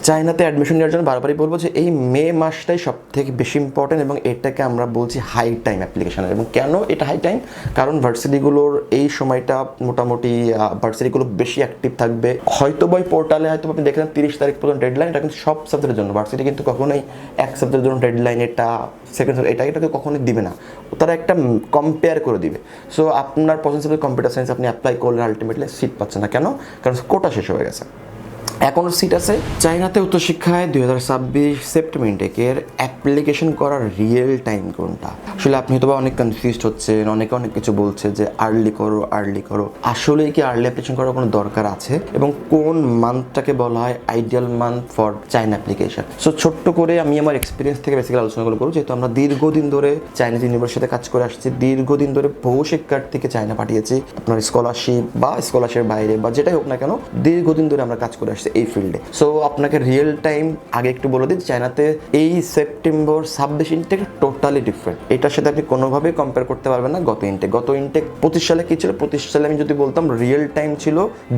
চায়নাতে অ্যাডমিশন নেওয়ার জন্য বারবারই বলবো যে এই মে মাসটাই সব থেকে বেশি ইম্পর্টেন্ট এবং এটাকে আমরা বলছি হাই টাইম অ্যাপ্লিকেশনের। এবং কেন এটা হাই টাইম? কারণ ভার্সিটিগুলোর এই সময়টা মোটামুটি ভার্সিটিগুলো বেশি অ্যাক্টিভ থাকবে। হয়তো বই পোর্টালে হয়তো আপনি দেখলেন 30 তারিখ পর্যন্ত ডেডলাইন, এটা কিন্তু সব সাবজেক্টের জন্য। ভার্সিটি কিন্তু কখনোই এক সাবজেক্টের জন্য ডেডলাইন এটা সেকেন্ড এটাকে কখনোই দিবে না, তারা একটা কম্পেয়ার করে দিবে। সো আপনার পছন্দ কম্পিউটার সায়েন্স আপনি অ্যাপ্লাই করলে আলটিমেটলি সিট পাচ্ছেন না। কেন? কারণ কোটা শেষ হয়ে গেছে, এখনও সিট আছে। চায়নাতে উচ্চশিক্ষায় 2026 সেপ্টেম্বর ইনটেকের অ্যাপ্লিকেশন করার রিয়েল টাইম কোনটা? আসলে আপনি হয়তো অনেক কনফিউজড হচ্ছেন, অনেকে অনেক কিছু বলছে যে আর্লি করো। আসলে কি আর্লি অ্যাপ্লিকেশন করার কোনো দরকার আছে? এবং কোন মান্থটাকে বলা হয় ideal month for China application? So ছোট্ট করে আমি আমার এক্সপিরিয়েন্স থেকে বেসিক্যালি আলোচনাগুলো করব, যেহেতু আমরা দীর্ঘদিন ধরে চাইনিজ ইউনিভার্সিটিতে কাজ করে আসছি, দীর্ঘদিন ধরে বহু শিক্ষার্থীকে চায়না পাঠিয়েছি আপনার স্কলারশিপ বা স্কলারশিপের বাইরে বা যেটাই হোক না কেন, দীর্ঘদিন ধরে আমরা কাজ করে আসছি এই ফিল্ডে। সো আপনাকে রিয়েল টাইম আগে একটু বলে দিই, চায়নাতে এই সেপ্টেম্বর 26 ইনটেক টোটালি ডিফারেন্ট। এটার সাথে আপনি কোনোভাবেই কম্পেয়ার করতে পারবেন না গত ইনটেক 25 সালে কি ছিল? 25 সালে আমি যদি বলতাম রিয়েল টাইম ছিল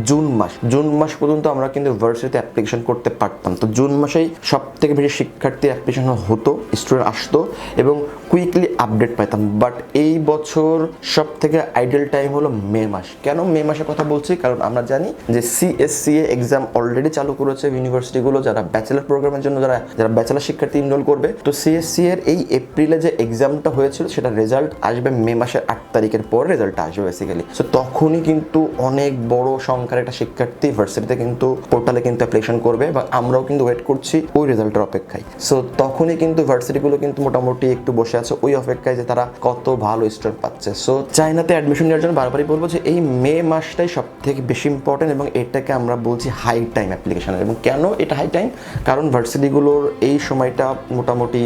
জুন মাস পর্যন্ত আমরা কিন্তু ভার্সিটিতে অ্যাপ্লিকেশন করতে পারতাম। তো জুন মাসেই সব থেকে বেশি শিক্ষার্থী অ্যাপ্লিকেশন হতো, স্টুডেন্ট আসতো এবং কুইকলি আপডেট পাইতাম। বাট এই বছর সব থেকে আইডিয়াল টাইম হলো মে মাস। কেন মে মাসের কথা বলছি? কারণ আমরা জানি যে CSCA এক্সাম অলরেডি চালু করেছে ইউনিভার্সিটিগুলো, যারা ব্যাচেলার প্রোগ্রামের জন্য যারা ব্যাচেলার শিক্ষার্থী এনরোল করবে। তো CSCA এর এই এপ্রিলে যে এক্সামটা হয়েছিল সেটা রেজাল্ট আসবে মে মাসের 8 তারিখের পর রেজাল্টটা আসবে বেসিক্যালি। সো তখনই কিন্তু অনেক বড় সংখ্যার একটা শিক্ষার্থী ভার্সিটিতে কিন্তু পোর্টালে কিন্তু অ্যাপ্লিকেশন করবে এবং আমরাও কিন্তু ওয়েট করছি ওই রেজাল্টের অপেক্ষায়। সো তখনই কিন্তু ভার্সিটিগুলো কিন্তু মোটামুটি একটু বসে আছে ওই অপেক্ষায় যে তারা কত ভালো স্টুডেন্ট পাচ্ছে। সো চায়নাতে অ্যাডমিশন নেওয়ার জন্য বারবারই বলবো যে এই মে মাসটাই সব থেকে বেশি ইম্পর্টেন্ট এবং এটাকে আমরা বলছি হাই টাইম অ্যাপ্লিকেশনের। এবং কেন এটা হাই টাইম? কারণ ভার্সিটিগুলোর এই সময়টা মোটামুটি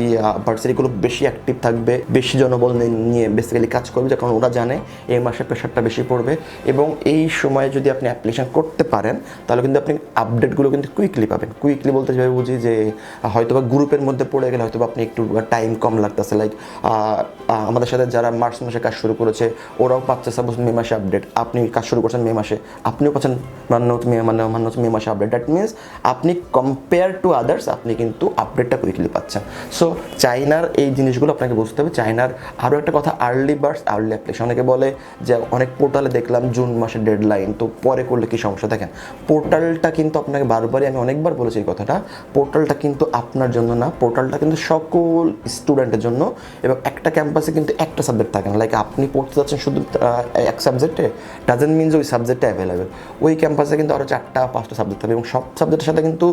ভার্সিটিগুলো বেশি অ্যাক্টিভ থাকবে, বেশি জনবল নিয়ে বেসিক্যালি কাজ করবে, কারণ ওরা জানে এই মাসে প্রেশারটা বেশি পড়বে। এবং এই সময়ে যদি আপনি অ্যাপ্লিকেশন করতে পারেন তাহলে কিন্তু আপনি আপডেটগুলো কিন্তু কুইকলি পাবেন। কুইকলি বলতে যেভাবে বুঝি যে হয়তো বা গ্রুপের মধ্যে পড়ে গেলে হয়তো আপনি একটু টাইম কম লাগতেছে। লাইক আমাদের সাথে যারা মার্চ মাসে কাজ শুরু করেছে ওরাও পাচ্ছে সাপোজ মে মাসে আপডেট, আপনি কাজ শুরু করছেন মে মাসে, আপনিও পাচ্ছেন মে মাসে আপডেট। দ্যাট মিনস আপনি কম্পেয়ার টু আদার্স আপনি কিন্তু আপডেটটা কুইকলি পাচ্ছেন। সো চায়নার এই জিনিসগুলো আপনাকে বুঝতে হবে। চায়নার আরও একটা কথা, আর্লি বার্ডস আর্লি অ্যাপ্লিকেশন। অনেকে বলে যে অনেক পোর্টালে দেখলাম জুন মাসের ডেডলাইন, তো পরে করলে কি সমস্যা? দেখেন পোর্টালটা কিন্তু আপনাকে বারবারই আমি অনেকবার বলেছি এই কথাটা, পোর্টালটা কিন্তু আপনার জন্য না, পোর্টালটা কিন্তু সকল স্টুডেন্টের জন্য। এবং একটা ক্যাম্পাসে কিন্তু একটা সাবজেক্ট থাকে না। লাইক আপনি পড়তে যাচ্ছেন শুধু এক সাবজেক্টে, ডাজেন্ট মিনস ওই সাবজেক্টটা অ্যাভেলেবেল। ওই ক্যাম্পাসে কিন্তু আরও 4-5টা সাবজেক্ট থাকে এবং সব সাবজেক্টের সাথে কিন্তু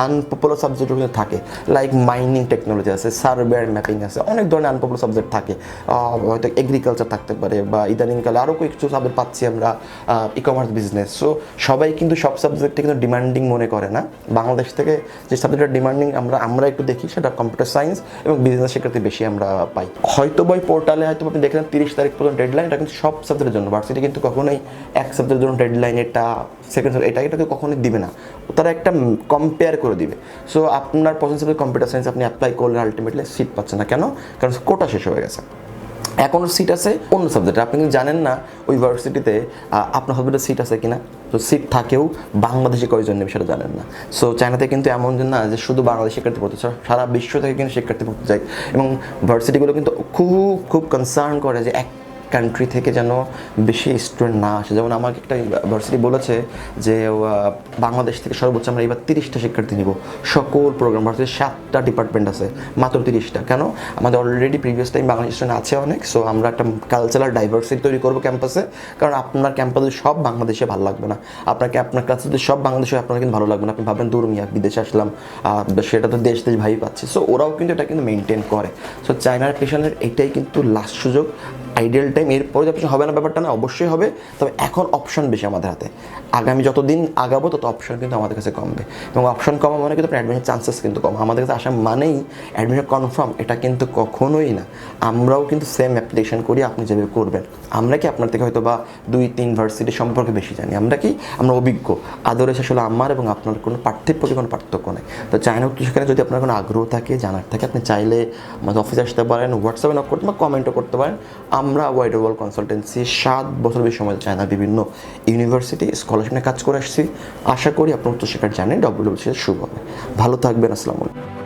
আনপপুলার সাবজেক্টও কিন্তু থাকে। লাইক মাইনিং টেকনোলজি আছে, সার্ভে অ্যান্ড ম্যাপিং আছে, অনেক ধরনের আনপপুলার সাবজেক্ট থাকে। হয়তো এগ্রিকালচার থাকতে পারে বা ইদানিংকালে আরও কিছু সাবজেক্ট পাচ্ছি আমরা, ই কমার্স বিজনেস। সো সবাই কিন্তু সব সাবজেক্টে কিন্তু ডিমান্ডিং মনে করে না। বাংলাদেশ থেকে যে সাবজেক্টটা ডিমান্ডিং আমরা একটু দেখি সেটা কম্পিউটার সায়েন্স এবং বিজনেস শিক্ষার্থী বেশি আমরা পাই। হয়তো বই পোর্টালে হয়তো আপনি দেখলেন 30 তারিখ পর্যন্ত ডেডলাইন, এটা কিন্তু সব সাবজেক্টের জন্য। ভার্সিটি কিন্তু কখনোই এক সাবজেক্টের জন্য ডেডলাইন এটা সেকেন্ড এটাকে কখনোই দিবে না, তারা একটা কম্পেয়ার করে দিবে। সো আপনার পছন্দ কম্পিউটার সায়েন্স আপনি অ্যাপ্লাই করলে আলটিমেটলি সিট পাচ্ছেন না। কেন? কারণ কোটা শেষ হয়ে গেছে, এখনও সিট আছে অন্য সাবজেক্টে। আপনি কিন্তু জানেন না ওই ভার্সিটিতে আপনার সাবজেক্টে সিট আছে কিনা। তো সিট থাকেও বাংলাদেশে কয়জন নেবে সেটা জানেন না। সো চায়নাতে কিন্তু এমন না যে শুধু বাংলাদেশ শিক্ষার্থী পড়তে চায়, সারা বিশ্ব থেকে কিন্তু শিক্ষার্থী পড়তে যায়। এবং ভার্সিটিগুলো কিন্তু খুব কনসার্ন করে যে এক কান্ট্রি থেকে যেন বেশি স্টুডেন্ট না আসে। যেমন আমাকে একটা ভার্সিটি বলেছে যে বাংলাদেশ থেকে সর্বোচ্চ আমরা এবার 30টা শিক্ষার্থী নিব, সকল প্রোগ্রাম। ভার্সিটির 7টা ডিপার্টমেন্ট আছে, মাত্র 30টা। কেন? আমাদের already previous time Bangladesh student আছে অনেক। সো আমরা একটা কালচারাল ডাইভার্সিটি তৈরি করবো ক্যাম্পাসে। কারণ আপনার ক্যাম্পাসে সব বাংলাদেশে ভালো লাগবে না, আপনার ক্লাসে যদি সব বাংলাদেশে আপনার কিন্তু ভালো লাগবে না। আপনি ভাববেন দূর মিয়া বিদেশে আসলাম, সেটা তো দেশ ভাই পাচ্ছে। সো ওরাও কিন্তু এটা কিন্তু মেনটেন করে। সো চায়নার পেশনের এটাই কিন্তু লাস্ট সুযোগ, আইডিয়াল টাইম। এরপরে যে অপশন হবে না ব্যাপারটা না, অবশ্যই হবে। তবে এখন অপশন বেশি আমাদের হাতে, আগামী যতদিন আগাবো তত অপশন কিন্তু আমাদের কাছে কমবে। এবং অপশন কমা মানে কিন্তু আপনার অ্যাডমিশন চান্সেস কিন্তু কম। আমাদের কাছে আসা মানেই অ্যাডমিশন কনফার্ম, এটা কিন্তু কখনোই না। আমরাও কিন্তু সেম অ্যাপ্লিকেশন করি আপনি যেভাবে করবেন। আমরা কি আপনার থেকে হয়তো বা 2-3 ভার্সিটি সম্পর্কে বেশি জানি, আমরা অভিজ্ঞ। আদরে আসলে আমার এবং আপনার কোনো পার্থক্য নেই। তো চায়না সেখানে যদি আপনার কোনো আগ্রহ থাকে, জানার থাকে, আপনি চাইলে আমাদের অফিসে আসতে পারেন, হোয়াটসঅ্যাপে নক করতে বা কমেন্টও করতে পারেন। আমরা ওয়াইড ওয়ার্ল্ড কনসালটেন্সি 7 বছর বেশি সময় চায় না বিভিন্ন ইউনিভার্সিটি স্কলারশিপ নিয়ে কাজ করে আসছি। আশা করি আপনার উচ্চশিক্ষার জার্নি ডব্লিউডব্লিউসি শুরু হবে। ভালো থাকবেন, আসসালামু আলাইকুম।